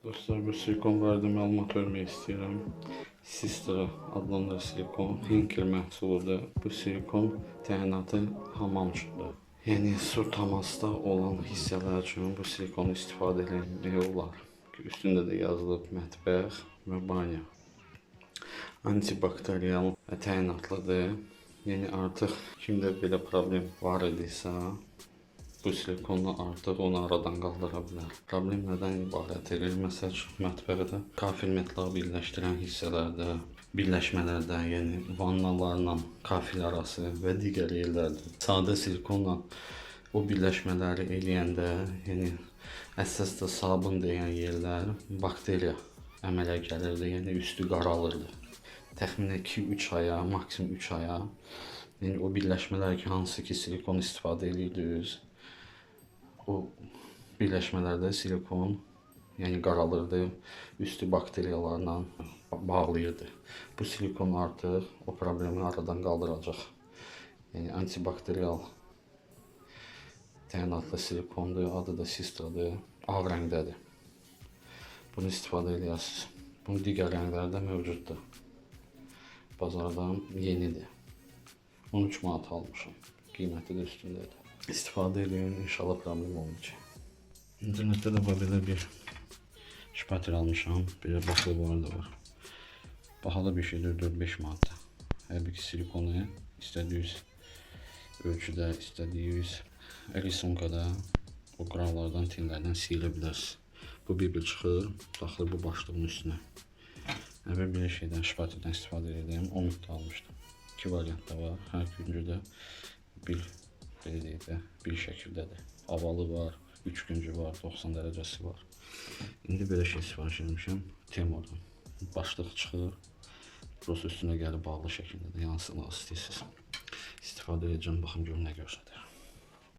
Dostlar, bu silikon barədə məlumat vermək istəyirəm. Sistra adlanır silikon, Henkel məhsuludur. Bu silikon təyinatı hamam üçündür. Yəni su təmasda olan hissələr üçün bu silikonu istifadə etmək olar. Üstündə də yazılıb mətbəx və banyo. Antibakteriyal təyinatlıdır. Yəni artıq kimdə belə problem var idisə, bu silikonla artıq onu aradan qaldıra bilər. Problem nədən ibarət edir? Məsəl üçün, mətbəxdə kafir-metal birləşdirən hissələrdə, birləşmələrdə, yəni vannalarla kafil arası və digər yerlərdə sadə silikonla o birləşmələri eləyəndə, yəni əsasda sabun deyən yerlər bakteriya əmələ gəlirdi, yəni üstü qaralırdı. Təxminən 2-3 aya, maksimum 3 aya, yəni o birləşmələr ki, hansı ki silikon istifadə edirdiniz, o birləşmələrdə silikon yəni qaralırdı, üstü bakteriyalarla bağlayırdı. Bu silikon artıq o problemi aradan qaldıracaq. Yəni antibakteriyal təyinatlı silikondur, adı da Sistradır, ağ rəngdədir. Bunu istifadə edirsiniz. Bunun digər rəngləri də mövcuddur. Bazardan yenidir. 13 manat almışam. Qiyməti də üstündədir. İstifadə edin, inşallah problem olmayacaq. İnternetdə də belə bir şpatel almışam. Belə baklavalar da var. Bahalı bir şeydir, 4-5 manat. Həqiqi silikonu istədiyiniz ölçüdə, istədiyiniz risonkada o qravlardan, tinlərdən silə bilərsiniz. Bu bir çıxır, daxil bu başlığın üstünə. Əvvəl belə şeydən, şpateldən istifadə edeyim. 10 müddət almışdım. 2 variant da var. Hər güncü də belə deyək də, bir şəkildədir. Havalı var, 3 güncü var, 90 dərəcəsi var. İndi belə şey sifariş etmişəm. Temordan. Başlıq çıxır. Burası üstünə gəlib bağlı şəkildədir. Yansımaq istəyirsiniz. İstifadə edəcəm, baxım görüm nə görsədir.